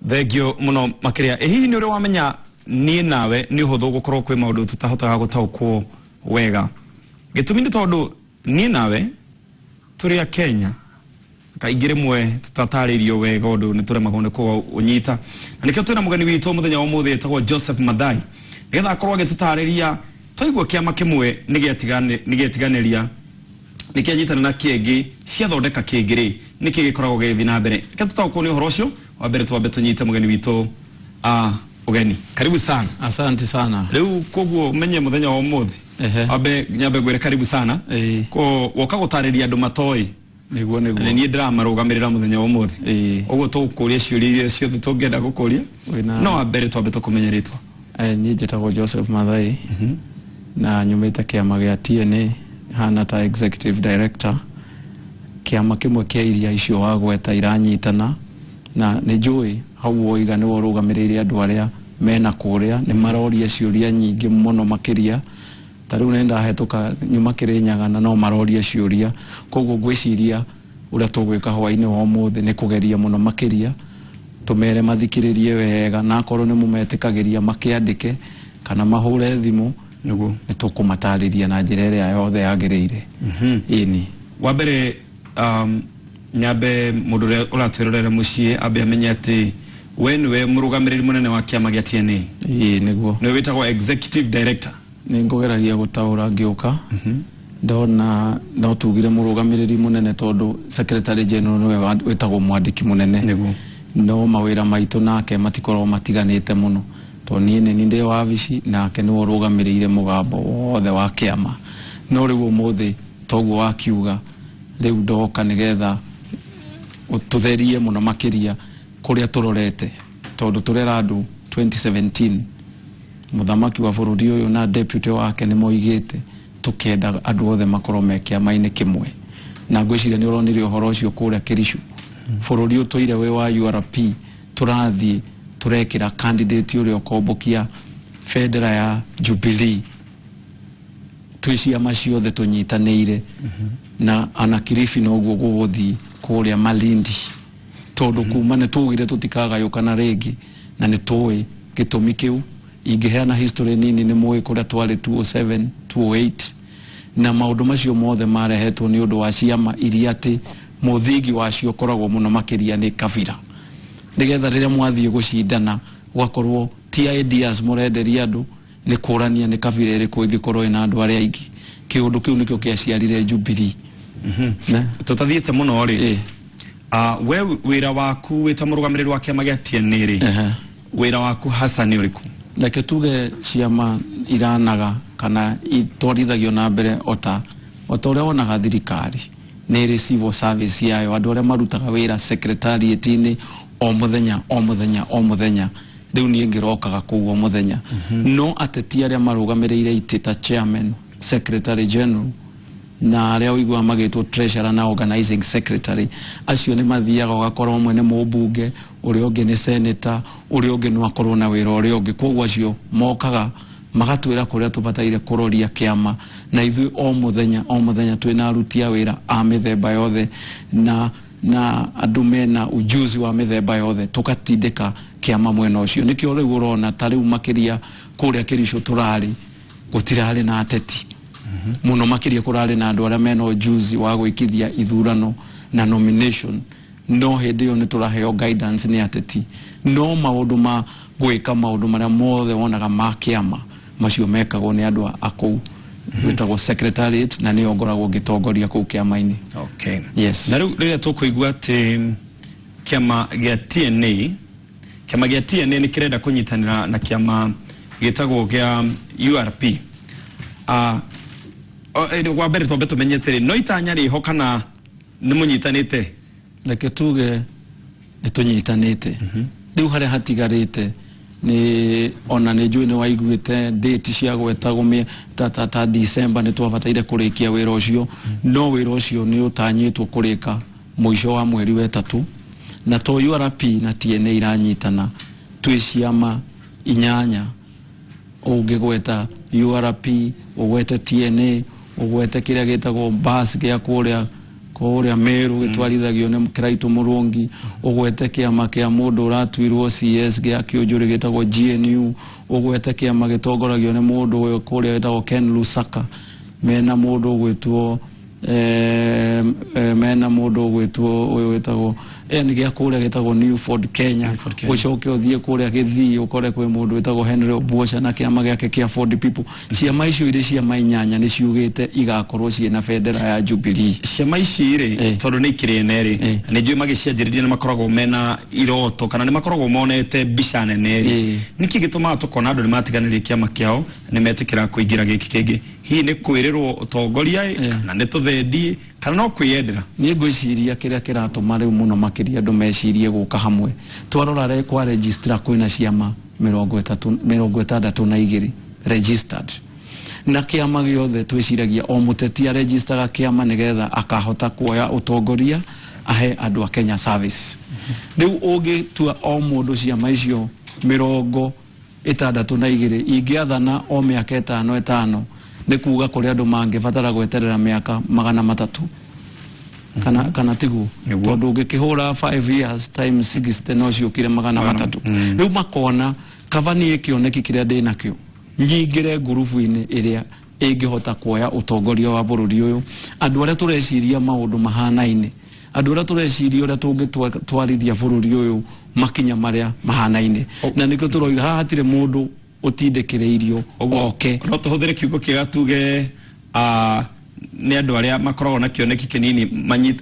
Thegio muno makiria hihi ni uri wamenya ni nawe ni huthu gukorwo kwi maundu tutahotaga gutaukwo wega gitumi ni tondu ni nawe turi a Kenya kaingĩ rĩmwe tutataririo wega undu ni turemagwo ni ko unyita na nikio twina mugeni witu muthenya wa muthi etagwo Joseph Madai nigetha akorwo agitutariria toigwo kiama kimwe nigetiganeria nikianyitana na kiengi ciathondeka kingiri niki gikoragwo gethi na mbere ke tutaukwo ni uhoro ucio wa mbere twambe tunyite mugeni witu ugeni karibu sana. Asante sana. Leo koguo menye muthenya wa muthi abe nyambe gwire karibu sana ko woka gutariria andu matoi niguo ni drama rugamirira muthenya wa muthi uguo tukuria ciuria cio tungenda gukuria no ambere twambe tukumenyeritwa ni njitagwo Joseph Madai na nyumite kiama gia TNA hana ta executive director kiama kimwe kia iria icio wagweta iranyitana na ni njui hau oiga ni worugamirire andu aria mena kuria ni maroria ciuria nyingi muno makiria tariu nenda hetuka nyuma Kirinyaga na no maroria ciuria koguo ngwiciria uria tugwika hwaini wa muthi ni kugeria muno makiria tumere mathikiririe wega na korwo ni mumetikagiria makiandike kana mahure thimu niguo nitukumatariria na njira iria yothe yagiriire ini wa mbere nyambe mundu uratwirorera mucii abe amenye ati we niwe murugamiriri munene wa kiama gia TNA niguo niwe witagwo executive director ni ngogeragia gutaura ngiuka ndona no tugire murugamiriri munene tondu secretary general niwe witagwo mwandiki munene niguo no mawira maitu nake matikorwo matiganite muno to nie ni ndi wa vici nake ni worugamirire mugambo wothe wa kiama no riu muthi toguo wakiuga riu ndoka nigetha ututherie muno makiria kuria turorete tondu turera andu 2017 muthamaki wa bururi uyu na deputy wake ni moigite tukenda andu othe makorwo me kiama-ini kimwe na ngwiciria ni uronire uhoro ucio kuria Kirishu bururi utoire we wa URP turathie turekira candidate uria ukombokia federa ya Jubilee twiciama ciothe tunyitanire na ana Kilifi no guo guguthi kuria Malindi tondu kuma ne tugire tutikagayukana regi na ni tuwe gitumi kiu ingiheana history nini ni muwe kuria twari 207 208 na maundu macio mothe marehetwo ni undu wa ciama iria ati muthingi wacio koragwo muno makiria ni kabira nigetha riria mwathie gucindana gwakorwo ti ideas murenderia andu ni kurania ni kabira iriku ingikorwo ina andu aria aingi kiundu kiu nikio kiaciarire Jubilee tutathiete muno ri we wira waku wita murugamiriri wa kiama gia TNA ri wira waku hasa ni uriku leke tuge ciama iranaga kana itwarithagio na mbere ota uria wonaga thirikari ni civil service yayo andu aria marutaga wira secretariat-ini o muthenya riu ni ngirokaga kuo muthenya no ateti aria marugamirire itita chairman secretary general na aria uigwa magitwo treasurer na organizing secretary acio ni mathiaga ugakorwo mwene mubunge uria ungi ni senator uria ungi no akorwo na wira uria ungi koguo acio mokaga magatwira kuria tubataire kuroria kiama na ithu o muthenya twina arutia wira a mithemba yothe na andu mena ujuzi wa mithemba yothe tukatindika kiama mwena ucio nikio riu urona tariu makiria kuria Kirishu turari gutirari na ateti muno makiria kurari na andu aria mena ujuzi wa gwikithia ithurano na nomination no hindi yo ni turaheo guidance ni ateti no maundu ma gwika maundu maria mothe wonaga ma kiama macio mekagwo ni andu akou witagwo secretariat na ni ongoragwo gitongoria kuu kiama-ini. Okay. Yes. Na riria tukuigua ati kiama gia TNA ni kirenda kunyitanira na kiama gitagwo gia URP wa mbere twambe tumenyete no itanya riho kana ni munyitanite leke tuge ni tunyitanite riu haria hatigarite ni ona ni njui ni waiguite date cia gwetagwo ta December ni twabataire kurikia wira ucio no wira ucio ni utanyitwo kurika muico wa mweri wa 3 na to URP na TNA iranyitana twiciama 8 ungigweta URP ugwete TNA ugwete kiria gitagwo bus gia kuria kuria Meru gitwarithagio ne Kiraito Murungi ugwete kiama kia mundu uratuirwo CS gia kiunjuri gitagwo GNU ugwete kiama gitongoragio ne mundu uyu kuria gitagwo Ken Lusaka mena mundu ugwitwo mena mundu ugwitwo uyu gitagwo ni gia kuria gitagwo Newford Kenya ucoke uthie kuria Githii ukore kwe mundu gitagwo Henry Obuocha na kiama giake kia Ford People ciama icio iri ciama inyanya ni ciugite igakorwo ciena bendera ya Jubilee ciama ici ri tondu ni kirene ri ni njui magicianjiririe ni makoragwo mena iroto kana ni makoragwo monete mbica nene ri niki gituma tukona andu ni matiganirie kiama kiao ni metikira kuingira giki kingi hi ni kwirirwo utongoria na ni tuthendi kana no kwiyendera ni ngwiciria kiria kiratuma riu muno makiria andu mecirie guka hamwe twarora kwa registra kwina ciama 32 registered na kiama giothe twiciragia o muteti register kiama nigetha akahota kuoya utongoria ahe andu a Kenya service riu ugi tua o mundu ciama icio 62 ingiathana o miaka 5 ni kuga kuri andu mangibatara gweterera miaka 300 kana tigu tondu ngikihura 5 years times 60 no ciukire 300 riu makona kavani ikioneki kiria ndina kio nyingire ngurubu-ini iria ingihota kuoya utongoria wa bururi uyu andu aria tureciria maundu mahanaine andu aria tureciria uria tungitwarithia bururi uyu makinya maria mahanaine na nikio turoiga hatire mundu utindikireirio oke no tuhuthire kiugo kiega tuge ni andu aria makoragwo na kioneki kinini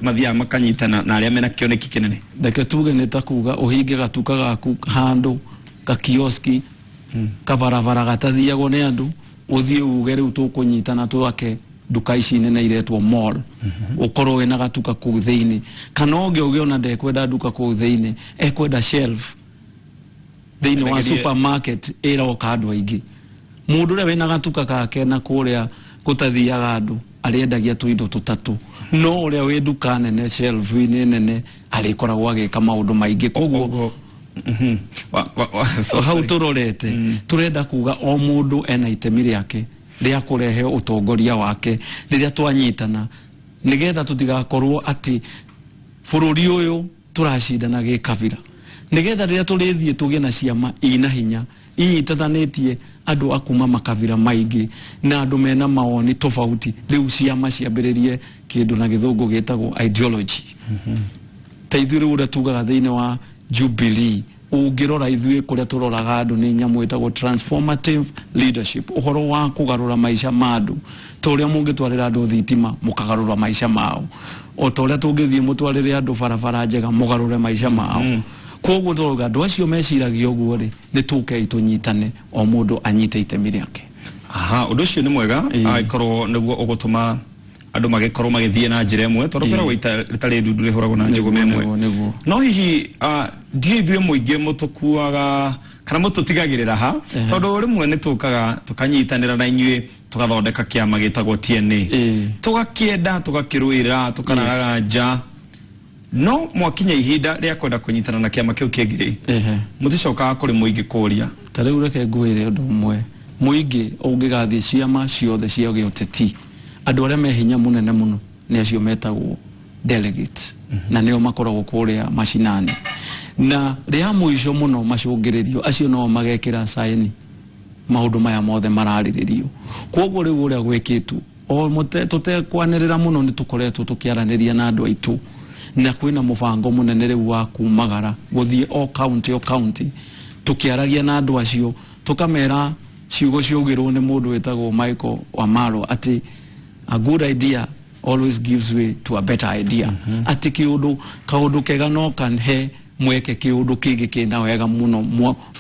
mathia makanyitana na aria mena kioneki kinene ndeke tuge ni ta kuga uhinge gatuka gaku handu ka kioski kabarabara gatathiagwo ni andu uthie uge riu tukunyitana twake duka ici nene iretwo mall ukorwo wina gatuka kuu thiini kana ugiona ndekwenda duka kuu thiini ekwenda shelf thiini wa supermarket iroka andu aingi mundu ria wina gatuka kake na kuria kutathiaga andu ariendagia tuindo tutatu no uria wi duka nene shelf ni nene arikoragwo agika maundu maingi koguo so how turorete turenda kuga o mundu ena itemi riake ria kurehe utongoria wake riria twanyitana nigetha tutigakorwo ati bururi uyu turashindana gikabira nigetha riria turithie tugie na ciama ina hinya inyitathanetie andu akuma makabira maingi na andu mena maoni tofauti riu ciama ciambiririe kindu na githungu gitagwo ideology taithuri uria tugaga thiini wa Jubilee ungirora ithuĩ kuria turoraga andu ni nyamu itagwo transformative leadership uhoro wa kugarura maisha ma andu toria mungitwarira andu thitima mukagarura maisha mao o toria tungithie mutwarire andu barabara njega mugarure maisha mao koguo turoga andu acio meciragia uguo ri ni tuke itunyitane o mundu anyite itemi riake undu ucio ni mwega aikorwo niguo ugutuma andu magikorwo magithie na njira imwe tondu kwira wita ritari ndundu rihoragwo na njugu memwe no hihi ndithue muingi mutukuaga kana mututigagirira ha tondu rimwe ni tukaga tukanyitanira na inyui tugathondeka kiama gitagwo TNA tugakienda tugakiruira tukanaraga nja no mwakinya ihinda ria kwenda kunyitana na kiama kiu kingiri muticokaga kuri muingi kuria tariu reke ngwire undu umwe muingi ungigathie ciama ciothe cia giuteti andu aria me hinya munene muno ni acio metagwo delegates na nio makoragwo kuria mashinani na ria muico muno macungiririo acio no magekira saini maundu maya mothe marariririo koguo riu uria gwikitu o mute tutekwanirira muno ni tukoretwo tukiaraniria na andu aitu na kwina mubango munene riu wa kumagara guthie o county tukiaragia na andu acio tukamera ciugo ciugirwo ni mundu wetagwo Michael Wamaro ati a good idea always gives way to a better idea ati kaundu kega no kanhe mweke kiundu kingi kina wega muno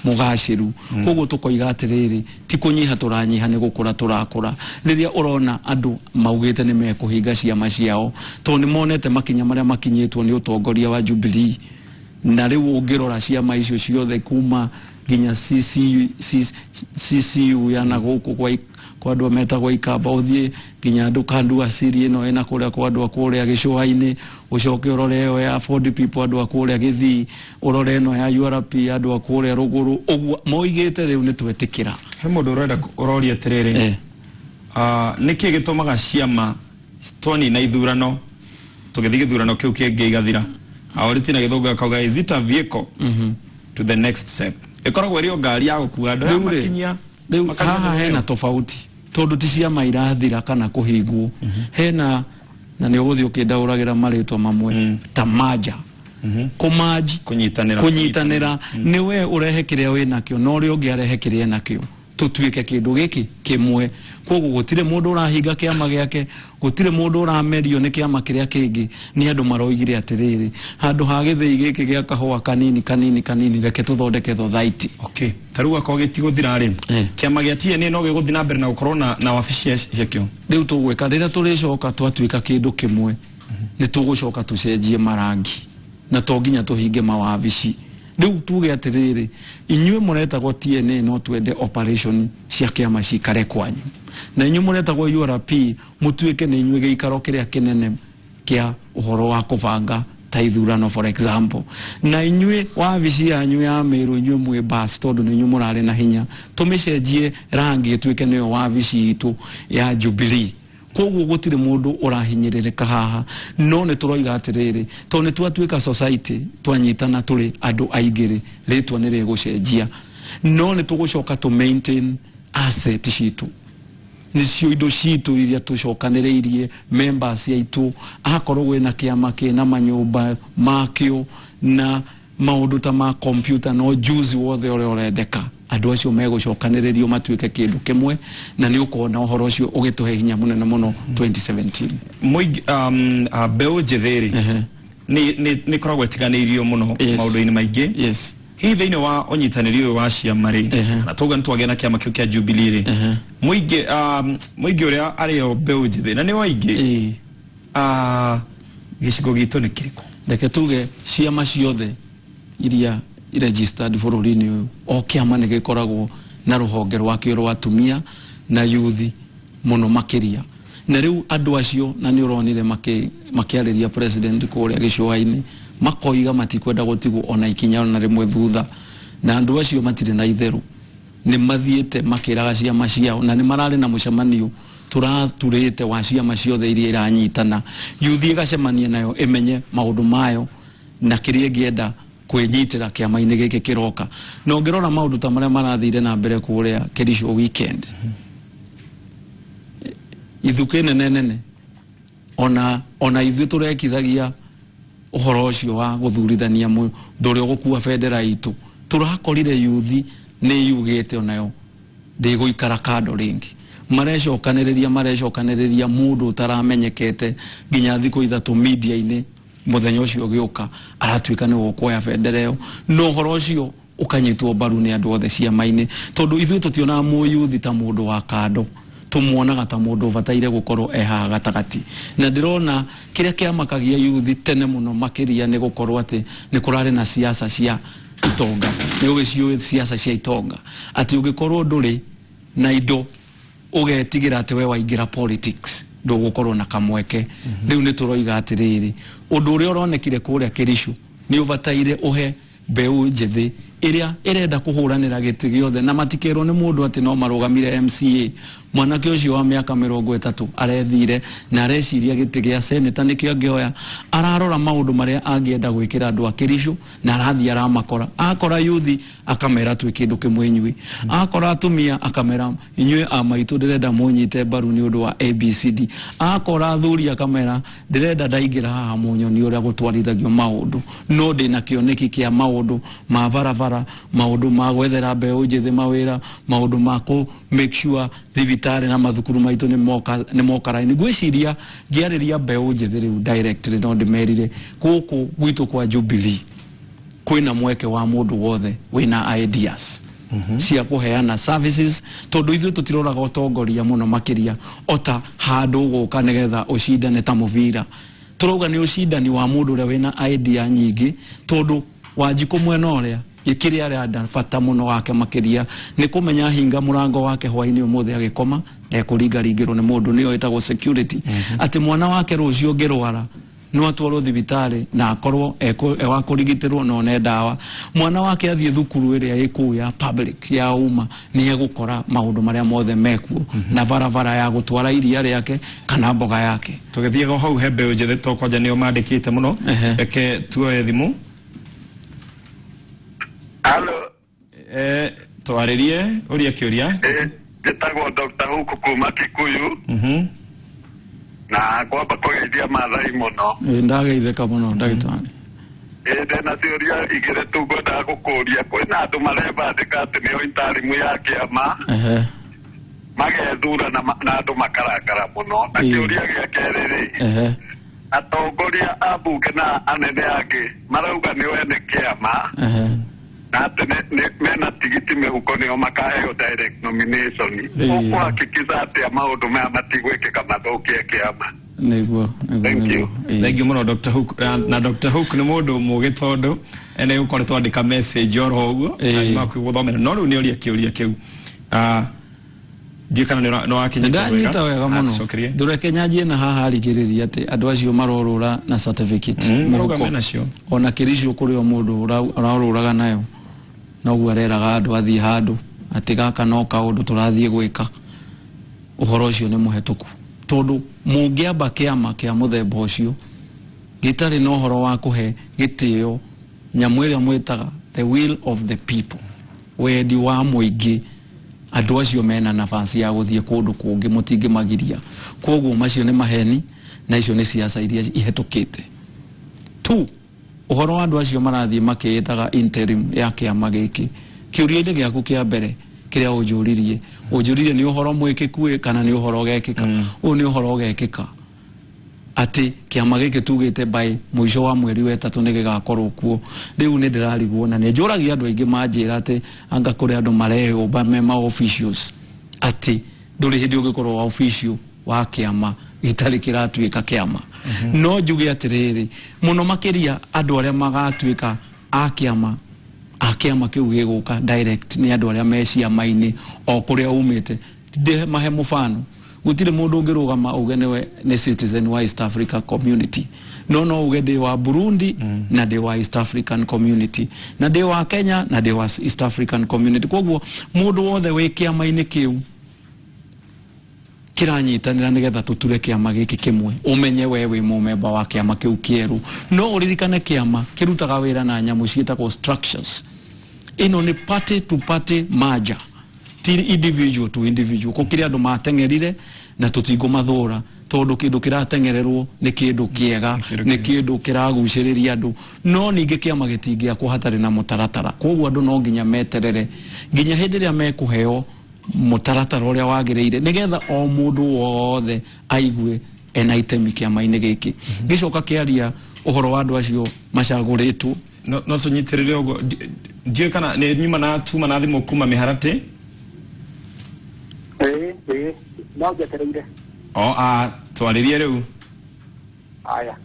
mugashiru koguo tukoiga atiriri ti kunyiha turanyiha ni gukura turakura riria urona andu maugite ni mekuhinga ciama ciao to ni monete makinya maria makinyitwo ni utongoria wa Jubilee na riu ungirora ciama icio ciothe kuma ginya CCU yana guku kwa andu metagwo Ikamba uthie ginya andu kandu asiri ino ena kuria kwa andu akuria Gicuha-ini ucoke urore yo ya Ford People andu akuria Githii urore ino ya URP andu akuria ruguru uguo moigite riu ni twetikira he mundu urenda uroria tiriri niki gitumaga ciama toni na ithurano tugithi githurano kiu kingi igathira aoriti na githungu akauga is it a vehicle to the next step ikoragwo rio ngari ya gukua andu ya makinyia haha hena tofauti tondu ti ciama irathira kana kuhingwo hena na ni uguthi ukindauragira maritwa mamwe ta maja kumaji kunyitanira niwe urehe kiria wina kio no ri ungi arehe kiria nakio tutuike kindu giki kimwe koguo gutire mundu urahinga kiama giake gutire mundu uramerio ni kiama kiria kingi ni andu maroigire atiriri handu ha githii giki gia kahua kanini reke tuthondeke thothaiti okay taruga ko gitiguthira ri kiama gia TNA no giguthina mbere na gukorwo na wabici ciakio riu tugwika rira turicoka twatuika kindu kimwe ni tugucoka tucenjie marangi na tonginya tuhinge mawabici riu tuge atiriri inyue mureta go TNA no twende operation cia kiama cikare kwanyu na inyue mureta go URP mutuike ni inyue giikaro kiria kinene kia uhoro wa kubanga ta ithurano for example na inyue wabici yanyu ya Meru inyue mwe bas tondu ni inyue murare na hinya tumicenjie rangi tuike niyo wabici itu ya Jubilee koguo gutire mundu urahinyiririka haha no ne turoiga atiriri to ne twatuika society twanyitana turi andu aigiri ritwa ni rigucenjia no ne tugucoka to maintain asset citu nicio indo citu iria tucokaniriirie members yaitu akorwo wina kiama kina manyumba makio na maundu ta ma computer no juzi wothe ore orendeka andu acio megucokaniririo matuike kindu kimwe na ni ukona uhoro ucio ugituhe hinya munene muno 2017 muigi beu jetheri ni koragwo itiganirio muno maundu-ini maingi hi thiini wa unyitaniri uyu wa ciama ri na tuga ntwagena kiama kiu kia Jubilee ri muigi uria ario beu jetheri na ni waingi gicigo gitu ni kiriko reke tuge ciama ciothe iria registered bururi-ini uyu o kiama ni gikoragwo na ruhonge rwakio rwa atumia na yuthi muno makiria na riu andu acio na ni uronire makiariria president kuria gicua-ini makoiga matikwenda gutigwo ona ikinya na rimwe thutha na andu acio matire na itheru ni mathiete makiraga ciama ciao na ni marari na mucemanio turaturite wa ciama ciothe iria iranyitana yuthi igacemania nayo imenye maundu mayo na kiria gienda kwenyitira kiama-ini giki kiroka no ngirora maundu ta maria marathire na mbere kuria Kericho weekend ithukene nene ona ithu turekithagia uhoro ucio wa guthurithania nduri gukua bendera itu turakorire yuthi ni yugite onayo ndiguikara kando ringi marecokaniriria mundu utaramenyekete nginya thiku ithatu media-ini muthenya ucio giuka aratuika ni gukuoya bendera iyo no horo ucio ukanyitwo baru ni andu othe ciama-ini tondu ithu tutiona muyuthi ta mundu wa kando tumuonaga ta mundu bataire gukorwo eha gatagati na ndirona kiria kiamakagia yuthi tene muno makiria ni gukorwo ati ni kurare na siasa cia itonga ni ugicio siasa cia itonga ati ugikorwo nduri na indo ugetigira ati we waingira politics ndugukorwo na kamweke riu ni turoiga atiriri undu uria uronekire kuria Kericho ni ubataire uhe beu njethi iria irenda kuhuranira giti giothe na matikero ni mundu ati no marugamire MCA mwanake ucio wa miaka 30 arethire na areciria giti gia seneta nikio angioya ararora maundu maria angienda gwikira andu a Kericho na arathia aramakora akora yuthi akamera twi kindu kimwe inyui akora atumia akamera inyui amaitu ndirenda munyite baru ni undu wa ABCD akora thuri akamera ndirenda ndaigira haha munyoni uria gutwarithagio maundu no ndina kioneki kia maundu ma barabara maundu ma gwethera mbeu njithi mawira maundu ma ku make sure thibitari na mathukuru maitu ni mokaraini gwiciria ngiariria mbeu njithi riu directly no ndimerire guku gwitu kwa Jubilee kwina mweke wa mundu wothe wina ideas cia kuheana services tondu ithu tutiroraga utongoria muno makiria ota handu guka nigetha ucindane ta muvira turoga ni ucindani wa mundu uria wina idea nyingi tondu Wanjiku mwena uria ikiria arenda bata muno wake makiria ni kumenya hinga murango wake hwaini umuthe agikoma ekuringaringirwo ni mundu niyo etagwo security ati mwana wake rucio ngirwara no atwarwo thibitari na akorwo wa kurigitirwo no ne dawa mwana wake athie thukuru iria iku ya public ya uma ni egukora maundu maria mothe mekuo na varavara ya gutwara iria riake kana mboga yake tugithie go hau hebe ujithe to kwanja nio mandikite muno eke tuoe thimu. Halo. Twaririe uria kiuria. Getagwo Dr. Huku kuma Kikuyu. Na kwamba kugeithia Maathai muno. Ndageitheka muno ndagitari. Ndena ciuria igire tu ngwenda gukuria kwina andu marebandika ati nio itarimu ya kiama. Magethura na andu makarakara muno na kiuria gia keriri. Atongoria a bunge na anene angi marauga nio ene kiama. Na ati mena tigiti mehuko nio makaheo direct nomination. Kwa hakikisha ati maundu maya matigwikika mathukie kiama. Niguo. Thank you. Thank you muno Dr. Hook. Na Dr. Hook ni mundu mugi tondu ene ukoretwo andika message oro uguo na kwiguthomera no riu ni uria kiuria kiu. Ndikana no akinya ndanyita wega muno ndureke nyanjie na haha arigiriria ati andu acio marorura na certificate muruga nacio ona kiricio kuri o mundu uraruraga nayo noguo areraga andu athie handu ati gaka no kaundu turathie gwika uhoro ucio ni muhetuku tondu mungiamba kiama kia muthemba ucio gitari no horo wa kuhe gitio nyamu iria mwitaga the will of the people wendi wa muingi andu acio mena nafasi ya guthie kundu kungi mutingi magiria koguo macio ni maheni na icio ni siasa iria ihetukite tu uhoro wa andu acio marathie makiitaga interim ya kiama giki kiuria-ini giaku kia mbere kiria ujuririe ni uhoro mwikiku kana ni uhoro gekika u ni uhoro gekika ati kiama giki tugite by mwisho wa mweri wa 3 ni gigakorwo kuo riu ni ndirarigwo na ni njuragia andu aingi manjira ati anga kuri andu mareho mema officials ati nduri hindi ugikorwo wa official wa kiama gitari kiratuika kiama no njuge atiriri muno makiria andu aria magatuika a kiama kiu giguka direct ni andu aria mecia maini o kuria umite de mahe mufano gutire mundu ngirugama ugenewe ni citizen wa East Africa community no uge de wa Burundi na de wa East African community na de wa Kenya na de wa East African community koguo mundu wothe wi kiama-ini kiu kiranyitanira nigetha tuture kiama giki kimwe umenye wewe mumemba wa kiama kiu kieru no uririkane kiama kirutaga wira na nyamu ciitagwo structures ino ni party to party merger ti individual to individual ko kiri andu matengerire na tutingo mathura tondu kindu kiratengererwo ni kindu kiega ni kindu kiraguciriria andu no ninge kiama gitingia kuhatari na mutaratara koguo andu no nginya meterere nginya hindi ria mekuheo mutaratara uria wagireire nigetha o mundu wothe aigue ena itemi kiama-ini giki gicoka kiaria uhoro wa andu acio macaguritwo no tunyitirire ugo die kana ni nyuma na tuma na thimu kuma miharati no jetereire twaririe riu aya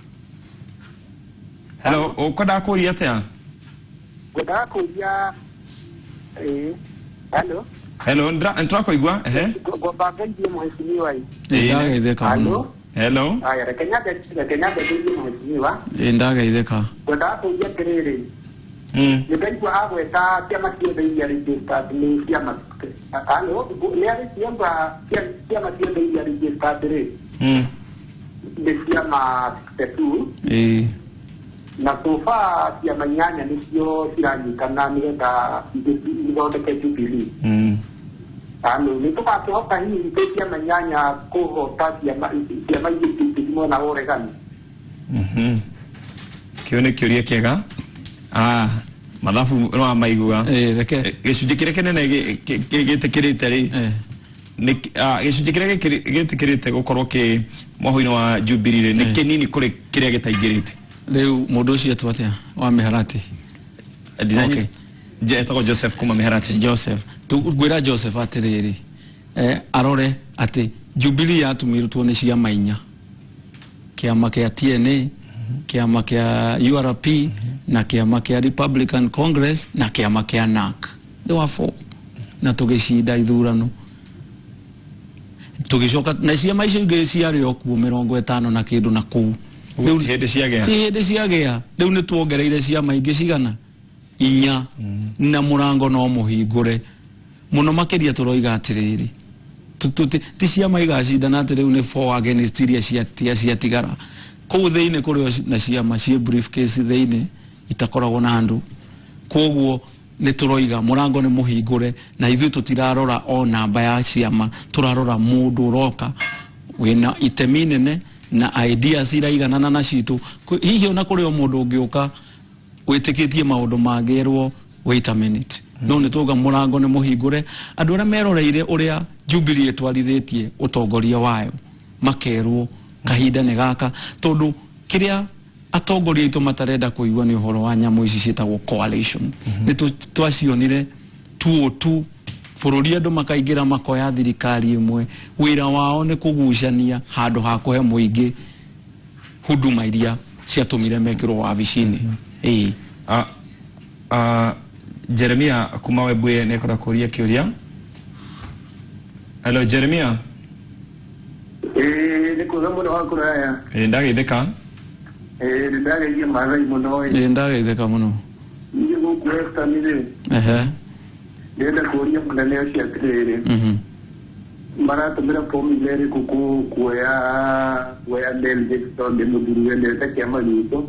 hello ukoda kuria atia goda kuria hello ndra kuigua go bagengie mheshimiwa ndageitheka hello aya rekenya ndio mheshimiwa ndageitheka goda kuria kiriri nikaigua agweta kiama kiothe iria registered ni kiama niari kiama kiothe iria registered ri ni kiama 62 na sofa kiama 8 nicio ciranyitana nigetha ithondeke Jubilee ni tukakihota hihi kiama 8 kuhota kiama igiti mwena wa uregani kio ni kiuria kiega mathabu no maigua reke gicunji kiria kinene gitikirite ri ni gicunji kiria gitikirite gukorwo ki mohoini wa Jubilee ni kinini kuri kiria gitaingirite riu mundu ucio twatia wa miharati okay etagwo Joseph kuma miharati Joseph gwira Joseph atiriri arore ati Jubilee yatumirutwo ni ciama inya kiama kia TNA kiama kia URP na kiama kia Republican Congress na kiama kia NARC they were 4 na tugishinda ithurano tugicoka na ciama icio ingĩ ciarĩ o kuo 50 na kindu na kuu hede ciagea ti hede ciagea riu ni tuongereire ciama ingi cigana inya na murango no muhingure muno makiria turoiga atiriri ti ciama igacindana ati riu ni for against iria ciatigara kuu thiini kurio na ciama cie briefcase thiini itakoragwo na andu koguo ni turoiga murango ni muhingure na ithui tutirarora o namba ya ciama turarora mundu uroka wina itemi nene na ideas iraiganana na citu hihi ona kurio mundu ungiuka witikitie maundu mangerwo wait a minute no ni tuga murango ni muhingure andu ara meroreire uria Jubilee twarithitie utongoria wayo makerwo kahinda ni gaka tondu kiria atongoria itu matarenda kuigwa ni uhoro wa nyamu ici citagwo coalition ni twacionire 202 bururi andu makaingira makoya thirikari imwe wira wao ni kugucania handu ha kuhe muingi huduma iria ciatumire mekirwo wabicini Jeremia kuma webwe ne kora kuria kiuria. Hello Jeremia. Niko zamu na wakuraya. Ndagitheka. Ndagithia marai muno. Ndagitheka muno. Ni gukwesta mire. Ndenda kuria munene cia tiriri. Maratumira fomu mere kuku kuya delegate tonde muduru wende takiama gitu.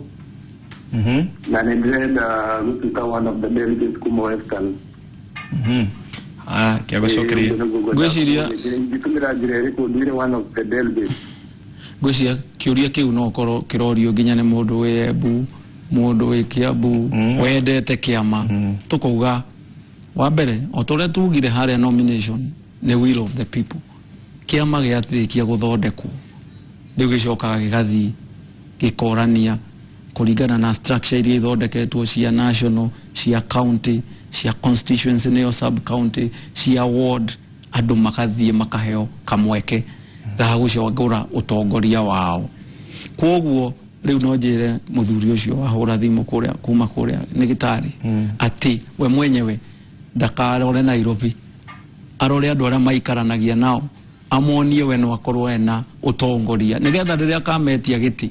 Na nendenda gutuka one of the delegates kuma Western. Kiago shokri. Gweciria ndikumira njire ko ndire one of the delegates. Gweciria kiuria kiu no koro kirorio nginya ne mundu we Embu, mundu we Kiambu, wendete kiama. Tukuga wa mbere otore tugire haria nomination the will of the people. Kiama giatirikia guthondekwo. Riu gicokaga gigathi gikorania kuringana na structure iria ithondeketwo cia national, cia county, cia constituency neo sub county, cia ward, andu makathie makaheo kamweke ga gucongora utongoria wao. Koguo riu no njire muthuri ucio wahura thimu kuria kuma kuria ni gitari ati we mwenyewe ndakarore Nairobi arore andu aria maikaranagia nao amonie we no akorwo ena utongoria nigetha riria kametia giti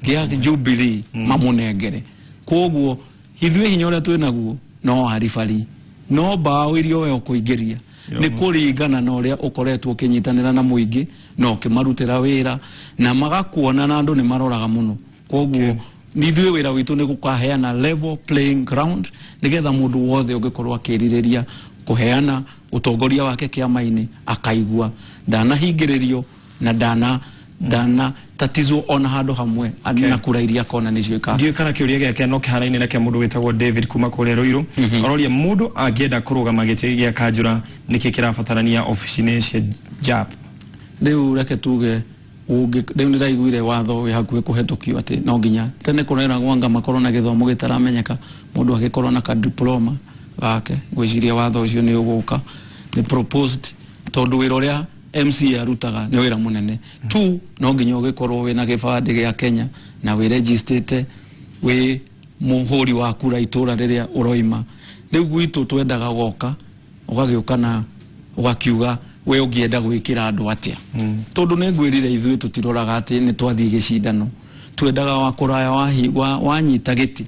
gia Jubilee mamunengere. Koguo hithui hinya uria twinaguo no haribari no bao irio we ukuingiria ni kuringana na uria ukoretwo kinyitanira na muingi no kimarutira wira na magakuona na andu ni maroraga muno. Koguo nithui wira witu ni gukaheana level playing ground nigetha mundu wothe ungikorwo akiririria kuheana utongoria wake kiama-ini akaigua ndana hingiririo na dana tatizo ona handu hamwe na kurairia kona nicio ka ndio kana kiuria giake no kiharaini na kia mundu witagwo David kuma kule Ruiru ororia mundu angienda kurugama giti gia kanjura niki kirabatarania ofici-ini cia JAP. Riu reke tuge riu ndiraiguire watho wi hakuhi kuhetukio ati no nginya tene kurera gwanga makorwo na githomo gitaramenyeka mundu agikorwo na ka diploma gake gwiciria watho ucio ni uguka ni proposed tondu wira uria MC arutaga ni wira munene tu no nginya ugikorwo wina gibande gia Kenya na wi registered wi muhuri wa kura itura riria uroima. Riu gwitu twendaga goka ugagiuka na ugakiuga we ungienda gwikira andu atia tondu ne ngwirire ithui tutiroraga ati ni twathie gicindano twendaga wa kuraya wanyita giti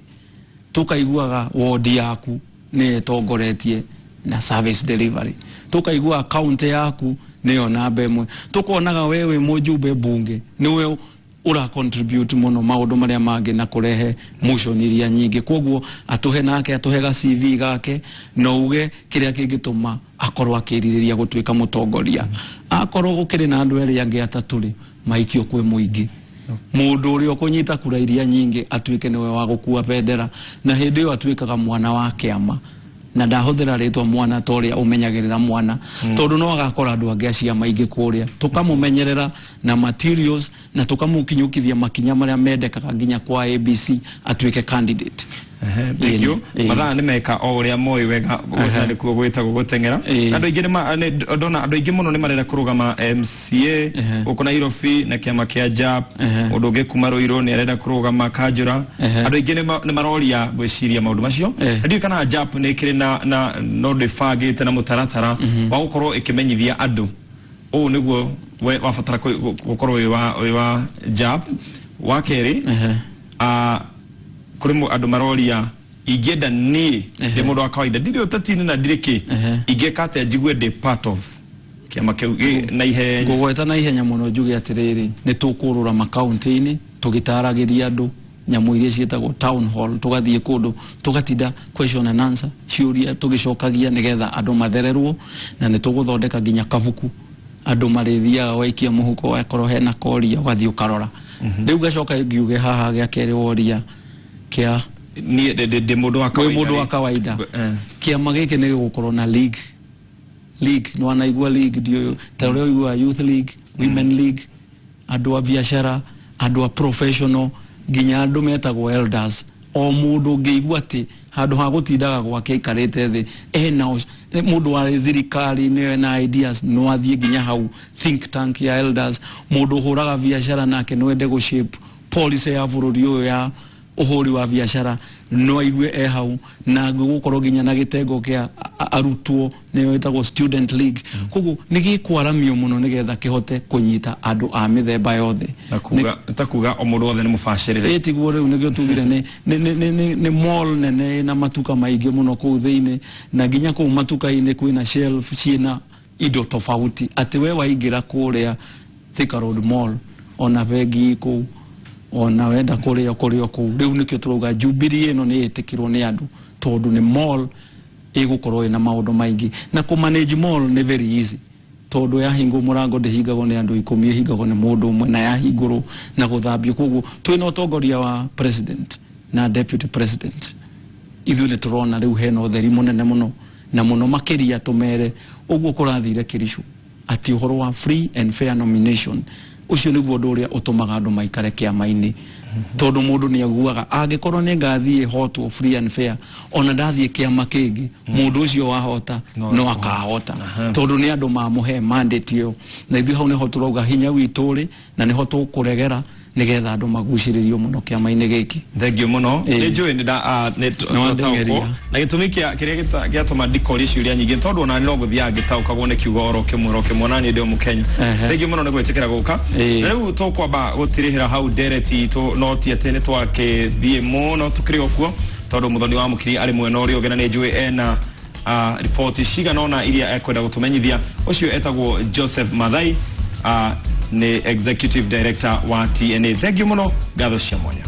tukaiguaga wodi yaku ni tongoretie na service delivery tukaigua account yaku niyo namba imwe tukonaga wewe mujumbe bunge niwe ura contribute muno maundu maria mangi na kurehe motion iria nyingi. Koguo atuhe nake atuhega CV gake no uge kiria kingituma akorwo akiririria gutwika mutongoria akorwo gukiri na andu eri angi ataturi maikio kwe muingi mundu uri okunyita kura iria nyingi atwike niwe wa gukua bendera na hindi iyo atwikaga mwana wa kiama na ndahuthira ritwa mwana toria umenyagirira mwana tondu no agakora andu angi acia maingi kuria tukamumenyerera na materials na tukamukinyukithia makinya maria mendekaga nginya kwa ABC atwike candidate. Thank you. Mathaa ni meka o uria moi wega gutari kuo gwita gutengera andu ingi ni ndona andu ingi muno ni marera kurugama MCA ukona Irofi na kiama kia JAP undu ungi kuma Ruiru ni arenda kurugama Kanjura andu ingi ni maroria gwiciria maundu macio ndio kana JAP ni kiri na no defagite na mutaratara wa gukorwo ikimenyithia andu niguo we wafatara gukorwo we wa JAP wakeri kuri mu andu maroria igenda ni de mundu wa kawaida ndiri utatini na ndiriki igekate njigwe de part of kiama kiu na ihenya gugweta na ihenya muno njuge atiriri ni tukurura makaunti-ini tugitaragiria andu nyamu iria cietagwo town hall tugathie kundu tugatinda question and answer ciuria tugicokagia nigetha andu mathererwo na ni tuguthondeka nginya kabuku andu marithiaga waikia muhuko wakorwo hena koria ugathie ukarora riu gacoka ngiuge haha gya keri woria kia ni de mundu wa kawaida kiama giki ni gukorwo na league no anaigua league dio tareo igua youth league women league andu a biashara andu a professional ginya andu metagwo elders o mundu ngeigua ati handu ha gutindaga gwake ikarite thi na mundu wa thirikari ni na ideas no athie ginya hau think tank ya elders mundu huraga biashara nake no ende go shape policy ya bururi uyu ya uhuri wa biashara no igwe hau na gukorwo ginya na gitengo kia arutwo ne etagwo student league kugu nigikwaramio muno nigetha kihote kunyita andu a mithemba yothe takuga o mundu wothe ni mubashirire etiguo riu nigio tugire ni mall nene na matuka maingi muno ku thiini na ginya ku matuka-ini kwina shelf ciina indo tofauti ati we waingira kuria Thika Road Mall ona bengi ku ona wenda kuria ku riu nikio turuga Jubilee ino ni itikirwo ni andu tondu ni mall igukorwo ina maundu maingi na ku manage mall ni very easy tondu ya hingo murango ndihingagwo ni andu 10 hingagwo ni mundu umwe na ya hinguru na guthambio kugu twina utongoria wa president na deputy president ithu ni turona riu hena utheri munene muno na muno makiria tumere uguo kurathire Kirishu ati uhoro wa free and fair nomination ucio niguo ndu uria utumaga andu maikare kiama-ini tondu mundu ni aguaga angikorwo ni ngathie hotwo free and fair ona ndathie kiama kingi mundu ucio wahota no akahota tondu ni andu mamuhe mandate yo na ithu hau ni ho turauga hinya wituri na ni ho tukuregera nigetha andu maguciririo muno kiama-ini giki thengio muno njui nda na gitumi kiria giatuma ndikori ciuria nyingi tondu ona no guthia ngitaukagwo ni kiugo oro kimwe na ni ndio Mukenya thengio muno ni gwetikira guka na riu tukwamba gutirihira hau dereti to noti atene twake thie muno tukirigo kuo tondu muthoni wa mukiri ari mwena uri ugena ni njui ena report ciganona iria ekwenda gutumenyithia ucio etagwo Joseph Mathai ni executive director wa TNA. Thank you muno, gatho cia mwanya.